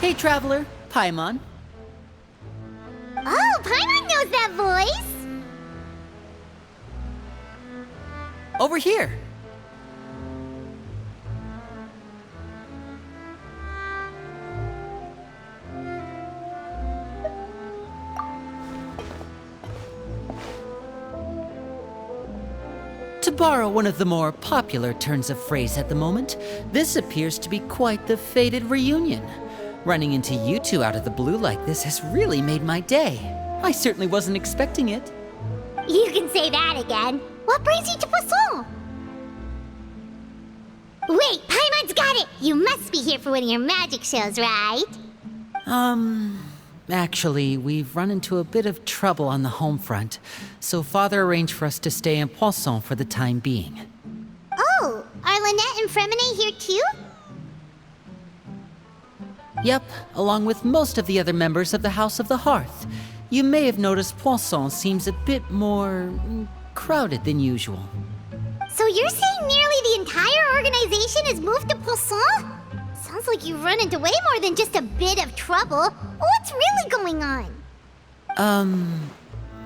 Hey, traveler, Paimon. Oh, Paimon knows that voice! Over here. To borrow one of the more popular turns of phrase at the moment, this appears to be quite the fated reunion. Running into you two out of the blue like this has really made my day. I certainly wasn't expecting it. You can say that again. What brings you to Poisson? Wait, Paimon's got it! You must be here for one of your magic shows, right? Actually, we've run into a bit of trouble on the home front, so Father arranged for us to stay in Poisson for the time being. Oh, are Lynette and Fremine here too? Yep, along with most of the other members of the House of the Hearth. You may have noticed Poisson seems a bit more crowded than usual. So you're saying nearly the entire organization has moved to Poisson? Sounds like you've run into way more than just a bit of trouble. What's really going on?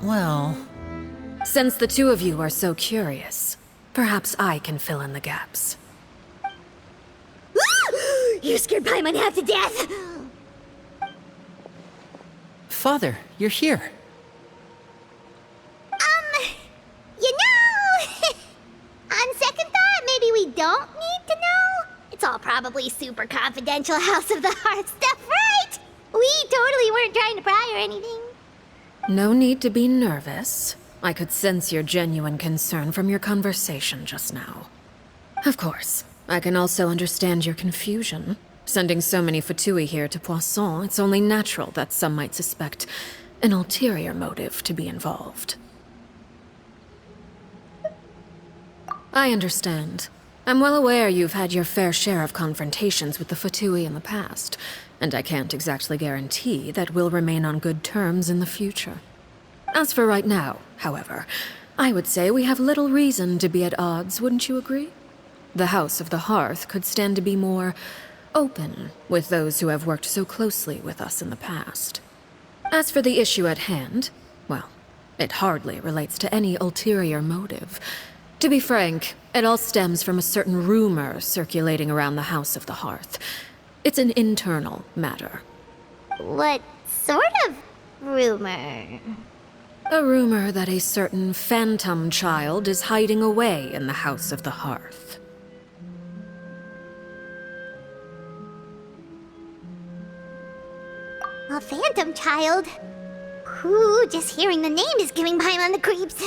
Well... Since the two of you are so curious, perhaps I can fill in the gaps. You scared Paimon half to death! Father, you're here. You know... On second thought, maybe we don't need to know? It's all probably super confidential House of the Hearth stuff, right? We totally weren't trying to pry or anything. No need to be nervous. I could sense your genuine concern from your conversation just now. Of course, I can also understand your confusion. Sending so many Fatui here to Poisson, it's only natural that some might suspect an ulterior motive to be involved. I understand. I'm well aware you've had your fair share of confrontations with the Fatui in the past, and I can't exactly guarantee that we'll remain on good terms in the future. As for right now, however, I would say we have little reason to be at odds, wouldn't you agree? The House of the Hearth could stand to be more open with those who have worked so closely with us in the past. As for the issue at hand, well, it hardly relates to any ulterior motive. To be frank, it all stems from a certain rumor circulating around the House of the Hearth. It's an internal matter. What sort of rumor? A rumor that a certain phantom child is hiding away in the House of the Hearth. A phantom child? Ooh, just hearing the name is giving Paimon the creeps.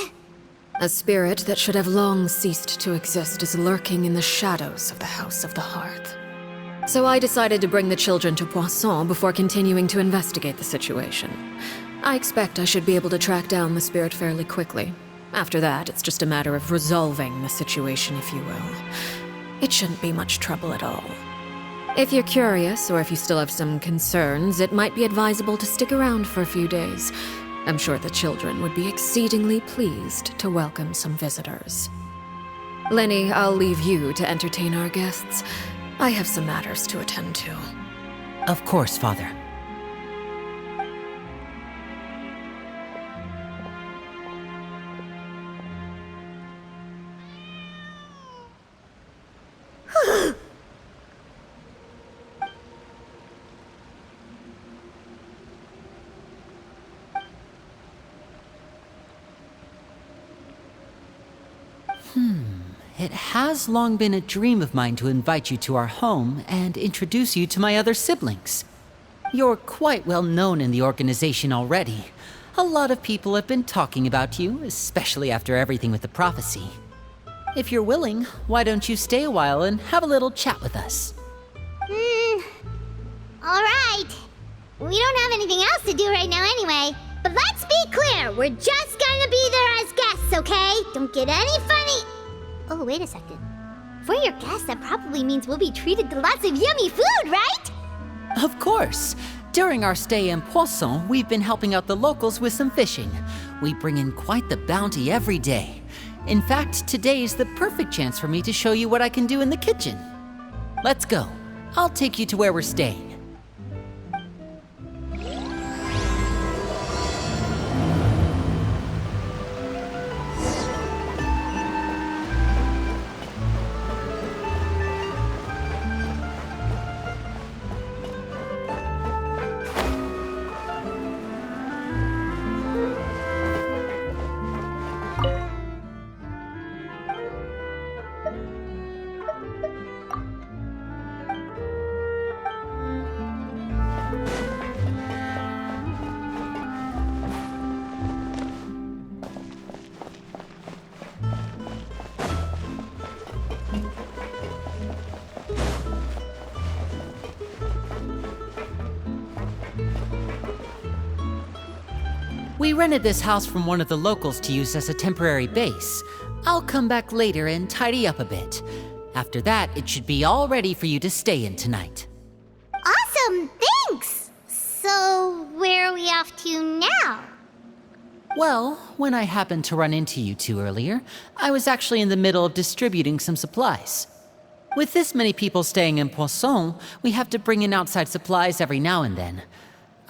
A spirit that should have long ceased to exist is lurking in the shadows of the House of the Hearth. So I decided to bring the children to Poisson before continuing to investigate the situation. I expect I should be able to track down the spirit fairly quickly. After that, it's just a matter of resolving the situation, if you will. It shouldn't be much trouble at all. If you're curious, or if you still have some concerns, it might be advisable to stick around for a few days. I'm sure the children would be exceedingly pleased to welcome some visitors. Lenny, I'll leave you to entertain our guests. I have some matters to attend to. Of course, Father. It has long been a dream of mine to invite you to our home and introduce you to my other siblings. You're quite well known in the organization already. A lot of people have been talking about you, especially after everything with the prophecy. If you're willing, why don't you stay a while and have a little chat with us? Alright. We don't have anything else to do right now anyway. But let's be clear, we're just gonna be there as guests, okay? Don't get any funny... Oh, wait a second. For your guests, that probably means we'll be treated to lots of yummy food, right? Of course. During our stay in Poisson, we've been helping out the locals with some fishing. We bring in quite the bounty every day. In fact, today is the perfect chance for me to show you what I can do in the kitchen. Let's go. I'll take you to where we're staying. We rented this house from one of the locals to use as a temporary base. I'll come back later and tidy up a bit. After that, it should be all ready for you to stay in tonight. Awesome, thanks! So, where are we off to now? Well, when I happened to run into you two earlier, I was actually in the middle of distributing some supplies. With this many people staying in Poisson, we have to bring in outside supplies every now and then.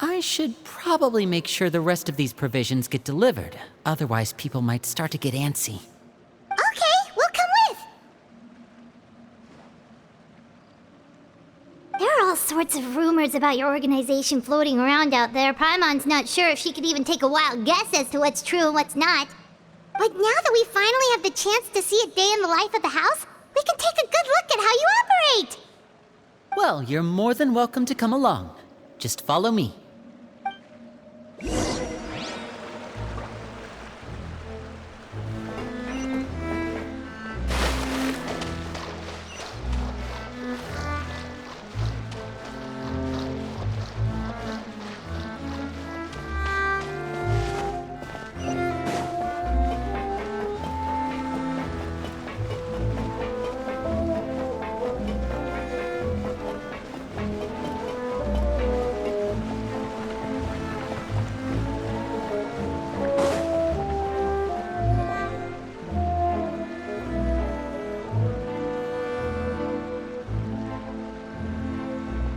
I should probably make sure the rest of these provisions get delivered, otherwise people might start to get antsy. Okay, we'll come with. There are all sorts of rumors about your organization floating around out there. Paimon's not sure if she could even take a wild guess as to what's true and what's not. But now that we finally have the chance to see a day in the life of the house, we can take a good look at how you operate. Well, you're more than welcome to come along. Just follow me.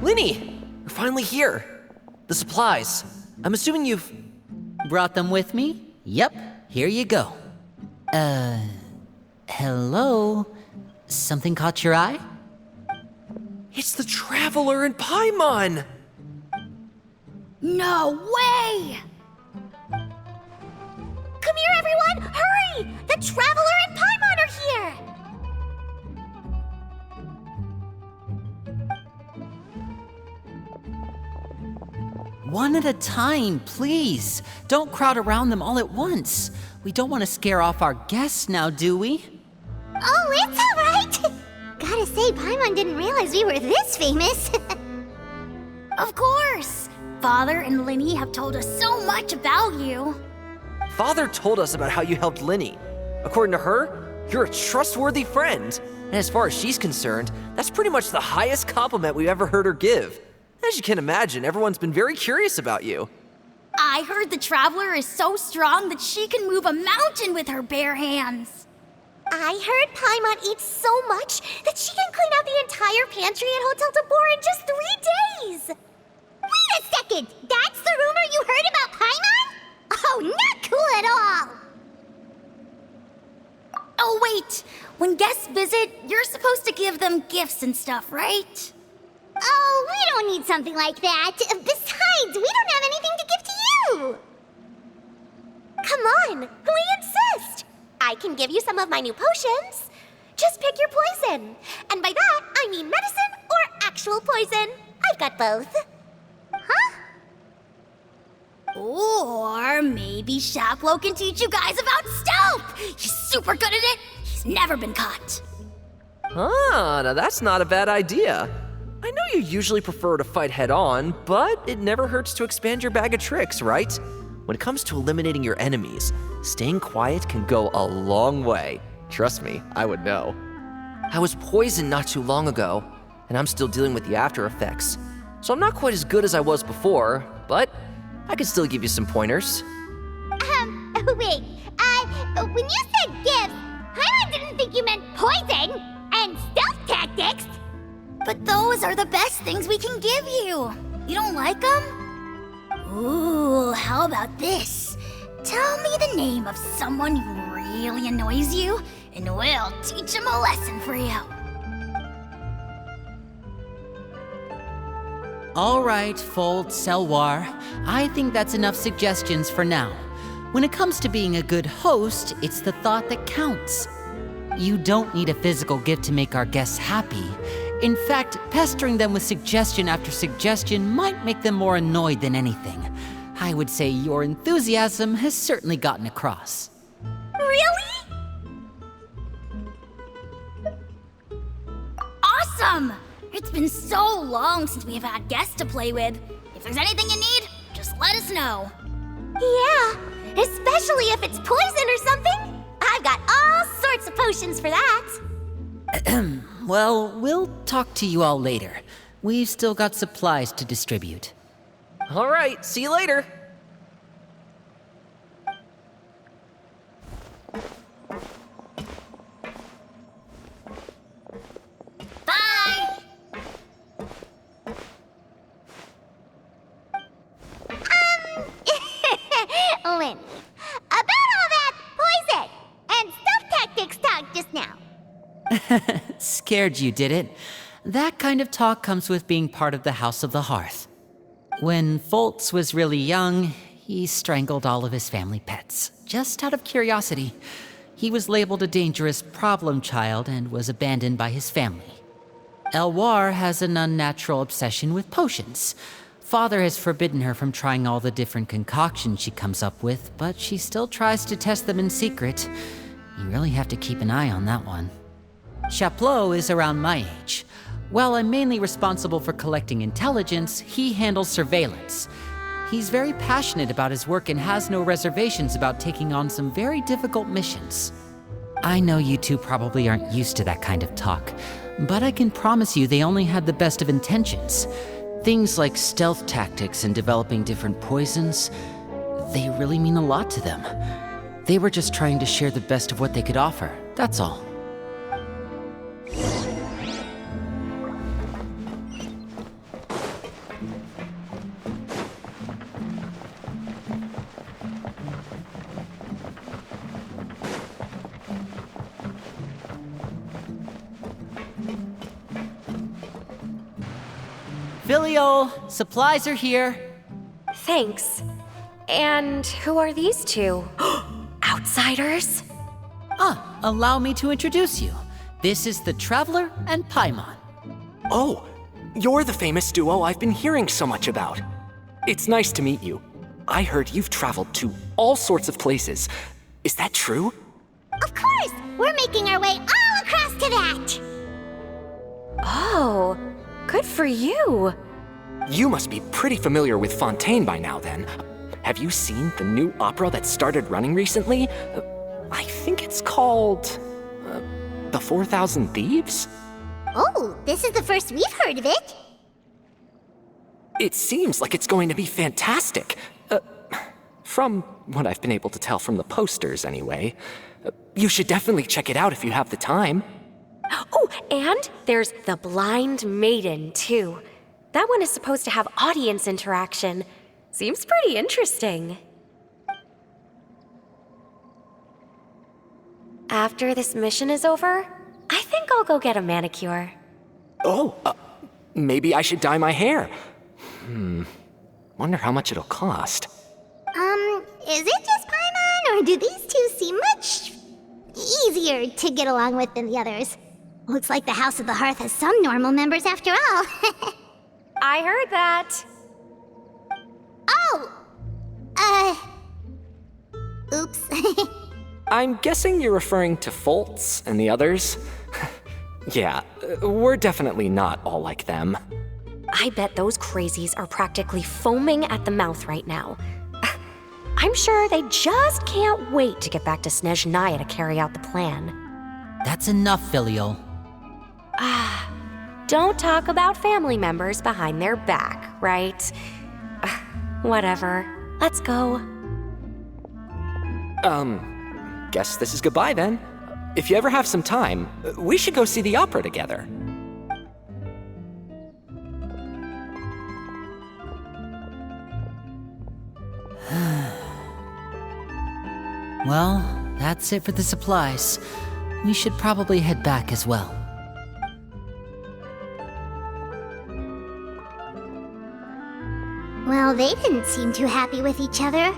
Linny! We're finally here! The supplies. I'm assuming you've... Brought them with me? Yep, here you go. Hello? Something caught your eye? It's the Traveler and Paimon! No way! Come here, everyone! Hurry! The Traveler and Paimon are here! One at a time, please. Don't crowd around them all at once. We don't want to scare off our guests now, do we? Oh, it's all right! Gotta say, Paimon didn't realize we were this famous. Of course! Father and Linny have told us so much about you. Father told us about how you helped Linny. According to her, you're a trustworthy friend. And as far as she's concerned, that's pretty much the highest compliment we've ever heard her give. As you can imagine, everyone's been very curious about you. I heard the Traveler is so strong that she can move a mountain with her bare hands. I heard Paimon eats so much that she can clean out the entire pantry at Hotel Tabor in just 3 days. Wait a second! That's the rumor you heard about Paimon? Oh, not cool at all! Oh, wait. When guests visit, you're supposed to give them gifts and stuff, right? Oh, we don't need something like that. Besides, we don't have anything to give to you. Come on, we insist. I can give you some of my new potions. Just pick your poison. And by that, I mean medicine or actual poison. I've got both. Huh? Or maybe Shaplo can teach you guys about stealth. He's super good at it. He's never been caught. Ah, now that's not a bad idea. I know you usually prefer to fight head-on, but it never hurts to expand your bag of tricks, right? When it comes to eliminating your enemies, staying quiet can go a long way. Trust me, I would know. I was poisoned not too long ago, and I'm still dealing with the after effects. So I'm not quite as good as I was before, but I can still give you some pointers. Wait, when you said gifts, I didn't think you meant poison and stealth tactics. But those are the best things we can give you. You don't like them? Ooh, how about this? Tell me the name of someone who really annoys you, and we'll teach him a lesson for you. All right, Fold, Selwar. I think that's enough suggestions for now. When it comes to being a good host, it's the thought that counts. You don't need a physical gift to make our guests happy. In fact, pestering them with suggestion after suggestion might make them more annoyed than anything. I would say your enthusiasm has certainly gotten across. Really? Awesome! It's been so long since we've had guests to play with. If there's anything you need, just let us know. Yeah, especially if it's poison or something. I've got all sorts of potions for that. Well, we'll talk to you all later. We've still got supplies to distribute. All right, see you later. Bye! Lynn, about all that poison and stealth tactics talk just now. Scared you, did it? That kind of talk comes with being part of the House of the Hearth. When Foltz was really young, he strangled all of his family pets, just out of curiosity. He was labeled a dangerous problem child and was abandoned by his family. Elwar has an unnatural obsession with potions. Father has forbidden her from trying all the different concoctions she comes up with, but she still tries to test them in secret. You really have to keep an eye on that one. Chaplot is around my age. While I'm mainly responsible for collecting intelligence, he handles surveillance. He's very passionate about his work and has no reservations about taking on some very difficult missions. I know you two probably aren't used to that kind of talk, but I can promise you they only had the best of intentions. Things like stealth tactics and developing different poisons, they really mean a lot to them. They were just trying to share the best of what they could offer, that's all. Filial, supplies are here. Thanks. And who are these two? Outsiders? Allow me to introduce you. This is the Traveler and Paimon. Oh, you're the famous duo I've been hearing so much about. It's nice to meet you. I heard you've traveled to all sorts of places. Is that true? Of course! We're making our way all across to that! Oh, good for you. You must be pretty familiar with Fontaine by now, then. Have you seen the new opera that started running recently? I think it's called... The 4,000 Thieves? Oh, this is the first we've heard of it. It seems like it's going to be fantastic. From what I've been able to tell from the posters, anyway. You should definitely check it out if you have the time. Oh, and there's The Blind Maiden, too. That one is supposed to have audience interaction. Seems pretty interesting. After this mission is over, I think I'll go get a manicure. Oh, maybe I should dye my hair. Wonder how much it'll cost. Is it just Paimon, or do these two seem much easier to get along with than the others? Looks like the House of the Hearth has some normal members after all. I heard that. Oh! Oops. I'm guessing you're referring to Foltz and the others? Yeah, we're definitely not all like them. I bet those crazies are practically foaming at the mouth right now. I'm sure they just can't wait to get back to Snezhnaya to carry out the plan. That's enough, Filial. Don't talk about family members behind their back, right? Whatever. Let's go. Guess this is goodbye then. If you ever have some time, we should go see the opera together. Well, that's it for the supplies. We should probably head back as well. Well, they didn't seem too happy with each other.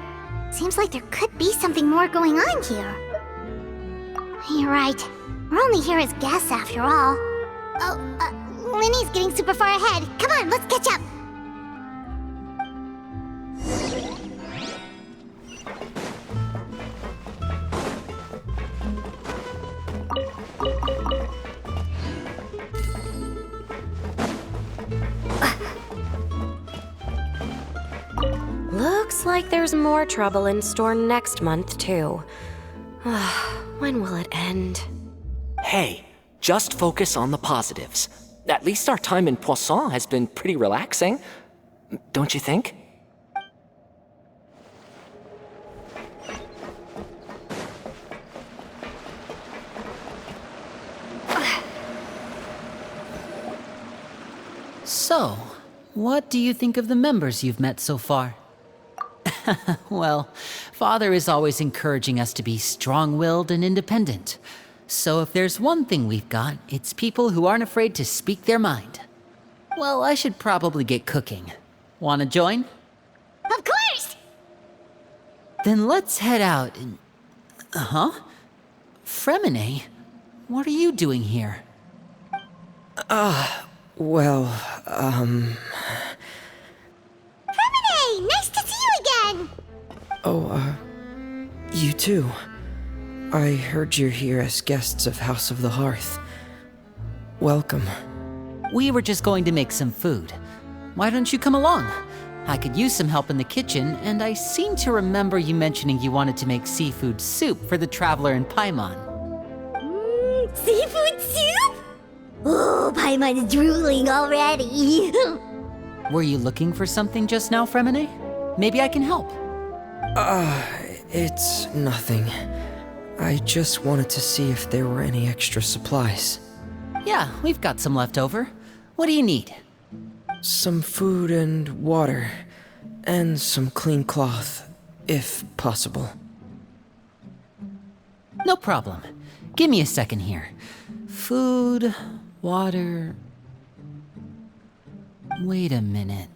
Seems like there could be something more going on here. You're right. We're only here as guests after all. Oh, Linny's getting super far ahead. Come on, let's catch up. Looks like there's more trouble in store next month, too. When will it end? Hey, just focus on the positives. At least our time in Poisson has been pretty relaxing. Don't you think? So, what do you think of the members you've met so far? Well, Father is always encouraging us to be strong-willed and independent. So if there's one thing we've got, it's people who aren't afraid to speak their mind. Well, I should probably get cooking. Wanna join? Of course! Then let's head out and... Huh? Fremine? What are you doing here? Well, Fremine! Nice to see you again! you too. I heard you're here as guests of House of the Hearth. Welcome. We were just going to make some food. Why don't you come along? I could use some help in the kitchen, and I seem to remember you mentioning you wanted to make seafood soup for the traveler in Paimon. Seafood soup? Oh, Paimon is drooling already. Were you looking for something just now, Fremine? Maybe I can help. It's nothing. I just wanted to see if there were any extra supplies. Yeah, we've got some left over. What do you need? Some food and water, and some clean cloth, if possible. No problem. Give me a second here. Food, water... Wait a minute.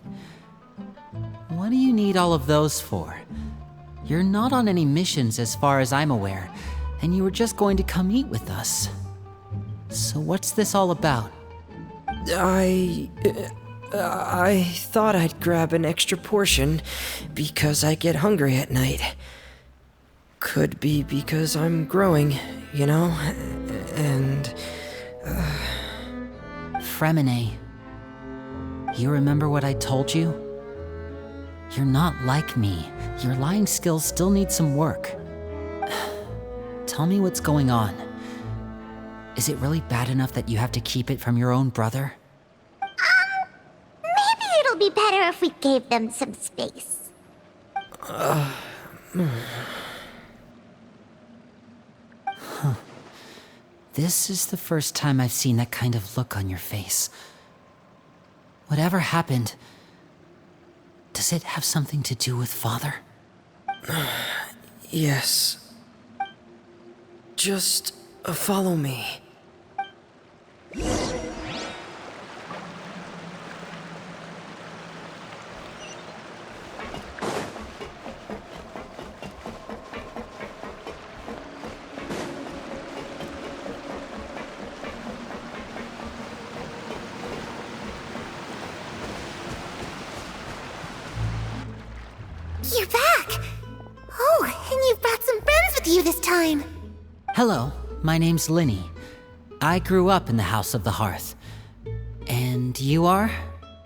What do you need all of those for? You're not on any missions as far as I'm aware, and you were just going to come eat with us. So what's this all about? I thought I'd grab an extra portion because I get hungry at night. Could be because I'm growing, you know? And... Fremine, you remember what I told you? You're not like me. Your lying skills still need some work. Tell me what's going on. Is it really bad enough that you have to keep it from your own brother? Maybe it'll be better if we gave them some space. This is the first time I've seen that kind of look on your face. Whatever happened, does it have something to do with Father? yes. Just follow me. You're back! Oh, and you've brought some friends with you this time! Hello, my name's Linny. I grew up in the House of the Hearth. And you are?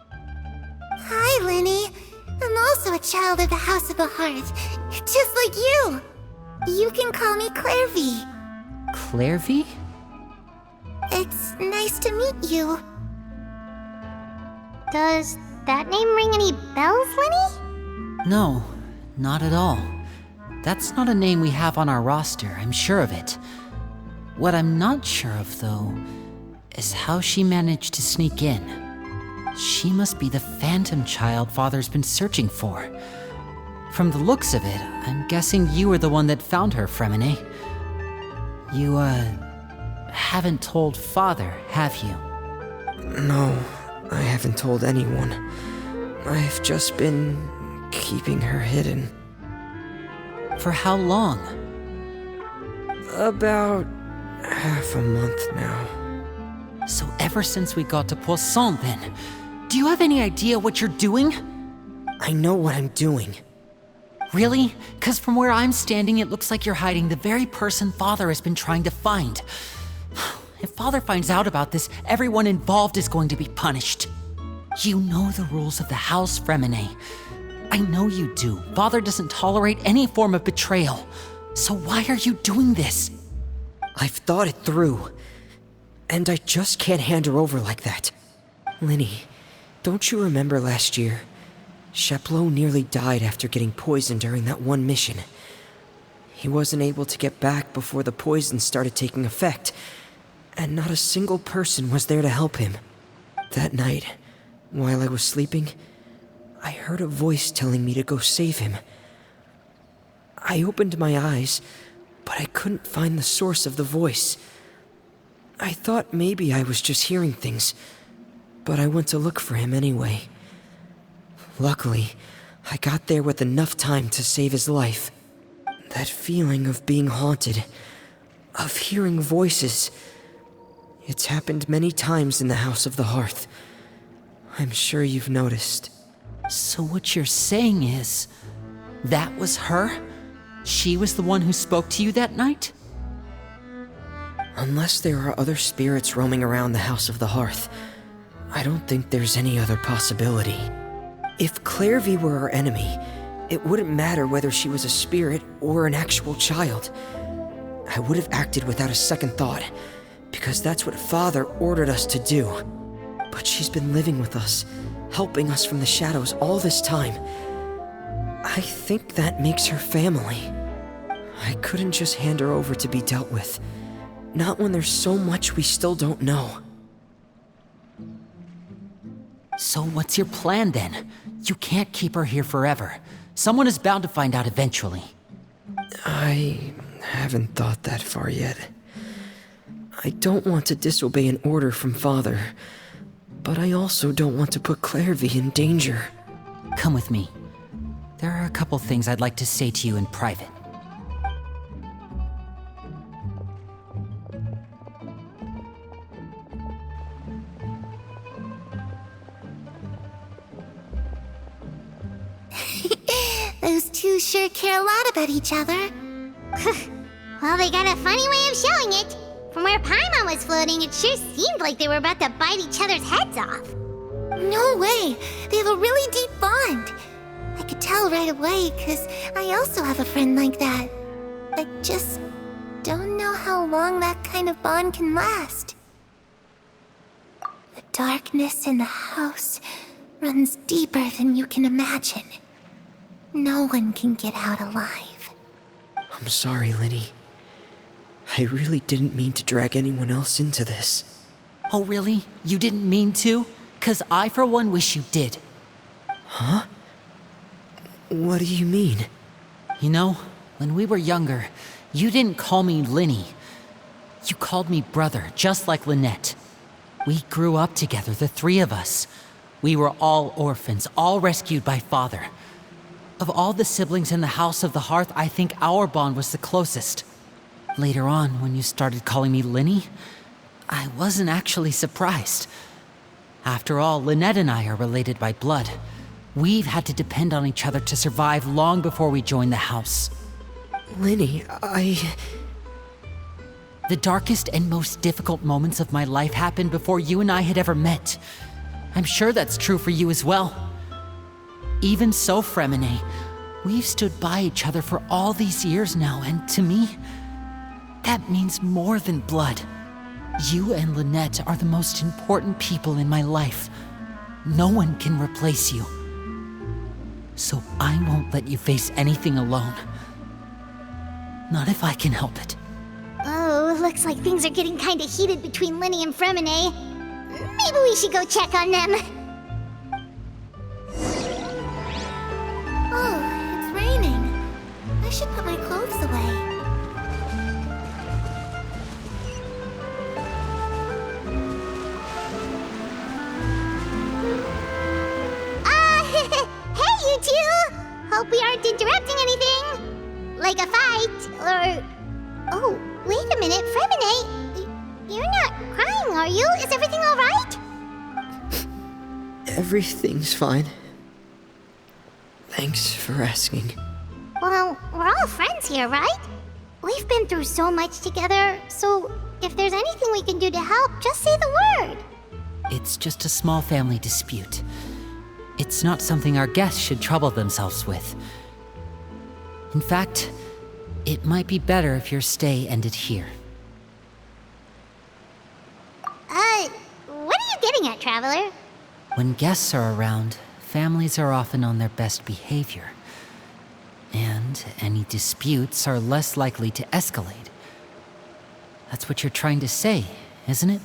Hi, Linny. I'm also a child of the House of the Hearth, just like you. You can call me Clairvy. Clairvy? It's nice to meet you. Does that name ring any bells, Linny? No, not at all. That's not a name we have on our roster, I'm sure of it. What I'm not sure of, though, is how she managed to sneak in. She must be the phantom child Father's been searching for. From the looks of it, I'm guessing you were the one that found her, Fremine. You, haven't told Father, have you? No, I haven't told anyone. I've just been keeping her hidden. For how long? About half a month now. So ever since we got to Poisson, then. Do you have any idea what you're doing? I know what I'm doing. Really? 'Cause from where I'm standing, it looks like you're hiding the very person Father has been trying to find. If Father finds out about this, everyone involved is going to be punished. You know the rules of the house, Fremine. I know you do. Father doesn't tolerate any form of betrayal. So why are you doing this? I've thought it through. And I just can't hand her over like that. Linny, don't you remember last year? Sheplo nearly died after getting poisoned during that one mission. He wasn't able to get back before the poison started taking effect, and not a single person was there to help him. That night, while I was sleeping, I heard a voice telling me to go save him. I opened my eyes, but I couldn't find the source of the voice. I thought maybe I was just hearing things, but I went to look for him anyway. Luckily, I got there with enough time to save his life. That feeling of being haunted, of hearing voices, it's happened many times in the House of the Hearth. I'm sure you've noticed. So what you're saying is, that was her? She was the one who spoke to you that night? Unless there are other spirits roaming around the House of the Hearth, I don't think there's any other possibility. If Clairvy were our enemy, it wouldn't matter whether she was a spirit or an actual child. I would have acted without a second thought, because that's what Father ordered us to do. But she's been living with us, helping us from the shadows all this time. I think that makes her family. I couldn't just hand her over to be dealt with. Not when there's so much we still don't know. So what's your plan then? You can't keep her here forever. Someone is bound to find out eventually. I haven't thought that far yet. I don't want to disobey an order from Father, but I also don't want to put Clairvy in danger. Come with me. There are a couple things I'd like to say to you in private. Those two sure care a lot about each other. Well, they got a funny way of showing it. From where Paimon was floating, it sure seemed like they were about to bite each other's heads off. No way! They have a really deep bond. I could tell right away, because I also have a friend like that. I just don't know how long that kind of bond can last. The darkness in the house runs deeper than you can imagine. No one can get out alive. I'm sorry, Linny. I really didn't mean to drag anyone else into this. Oh really? You didn't mean to? 'Cause I for one wish you did. Huh? What do you mean? You know, when we were younger, you didn't call me Linny. You called me brother, just like Lynette. We grew up together, the three of us. We were all orphans, all rescued by Father. Of all the siblings in the House of the Hearth, I think our bond was the closest. Later on, when you started calling me Linny, I wasn't actually surprised. After all, Lynette and I are related by blood. We've had to depend on each other to survive long before we joined the house. Linny, The darkest and most difficult moments of my life happened before you and I had ever met. I'm sure that's true for you as well. Even so, Fremine, we've stood by each other for all these years now, and to me, that means more than blood. You and Lynette are the most important people in my life. No one can replace you. So I won't let you face anything alone. Not if I can help it. Oh, looks like things are getting kinda heated between Linny and Fremine. Maybe we should go check on them. Oh, it's raining. I should put my clothes away. Hey you two! Hope we aren't interrupting anything. Like a fight, or... Oh, wait a minute, Fremine. You're not crying, are you? Is everything alright? everything's fine. Thanks for asking. Well, we're all friends here, right? We've been through so much together, so if there's anything we can do to help, just say the word. It's just a small family dispute. It's not something our guests should trouble themselves with. In fact, it might be better if your stay ended here. What are you getting at, Traveler? When guests are around, families are often on their best behavior. And any disputes are less likely to escalate. That's what you're trying to say, isn't it?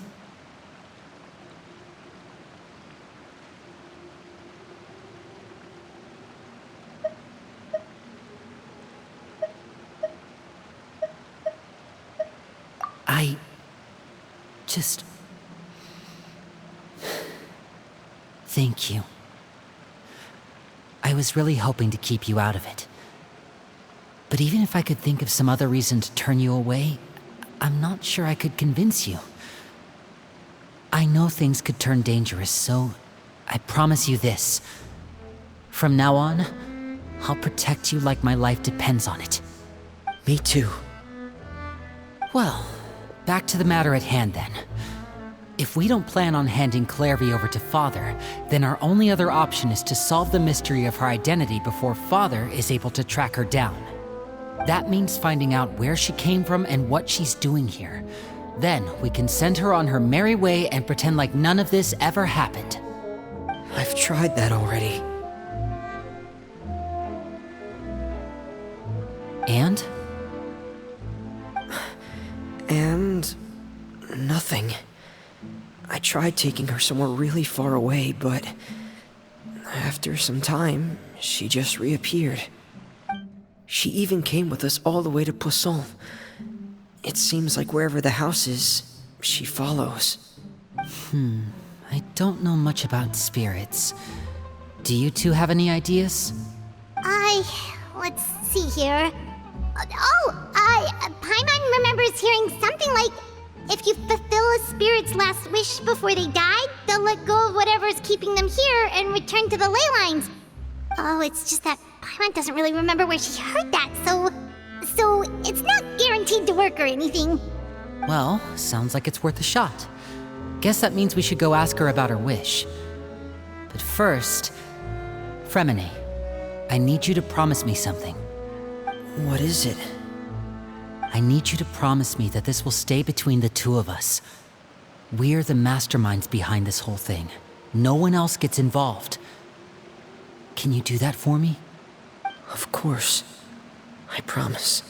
I just... Thank you. I was really hoping to keep you out of it. But even if I could think of some other reason to turn you away, I'm not sure I could convince you. I know things could turn dangerous, so I promise you this. From now on, I'll protect you like my life depends on it. Me too. Well, back to the matter at hand then. If we don't plan on handing Clairvy over to Father, then our only other option is to solve the mystery of her identity before Father is able to track her down. That means finding out where she came from and what she's doing here. Then we can send her on her merry way and pretend like none of this ever happened. I've tried that already. And? And... nothing. I tried taking her somewhere really far away, but... after some time, she just reappeared. She even came with us all the way to Poisson. It seems like wherever the house is, she follows. I don't know much about spirits. Do you two have any ideas? Let's see here. Paimon remembers hearing something like, if you fulfill a spirit's last wish before they died, they'll let go of whatever's keeping them here and return to the ley lines. Oh, it's just that Paimon doesn't really remember where she heard that, so it's not guaranteed to work or anything. Well, sounds like it's worth a shot. Guess that means we should go ask her about her wish. But first, Fremine, I need you to promise me something. What is it? I need you to promise me that this will stay between the two of us. We're the masterminds behind this whole thing. No one else gets involved. Can you do that for me? Of course. I promise.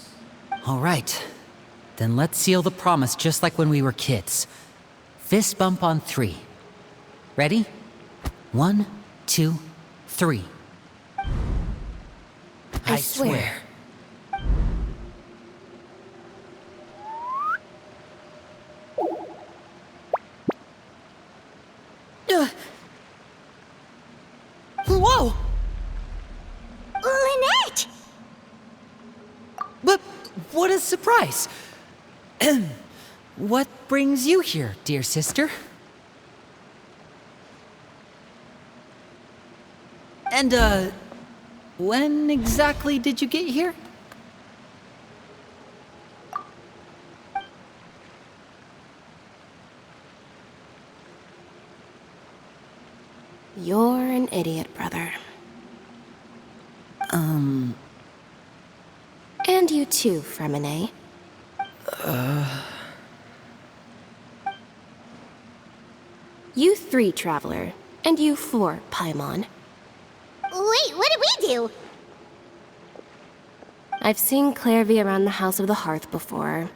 All right. Then let's seal the promise just like when we were kids. Fist bump on 3. Ready? 1, 2, 3. I swear. Whoa! Lynette! But what a surprise! What brings you here, dear sister? And, when exactly did you get here? You're an idiot, brother. And you too, Fremine. You 3, Traveler. And you 4, Paimon. Wait, what did we do? I've seen Clairvy around the House of the Hearth before.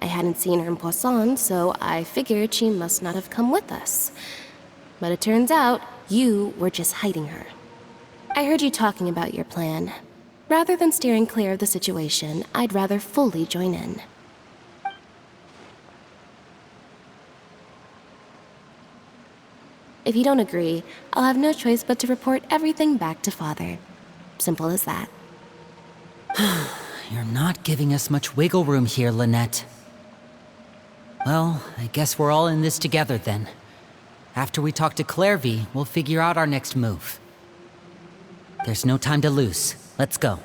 I hadn't seen her in Poisson, so I figured she must not have come with us. But it turns out, you were just hiding her. I heard you talking about your plan. Rather than steering clear of the situation, I'd rather fully join in. If you don't agree, I'll have no choice but to report everything back to Father. Simple as that. You're not giving us much wiggle room here, Lynette. Well, I guess we're all in this together then. After we talk to Clairvy, we'll figure out our next move. There's no time to lose. Let's go.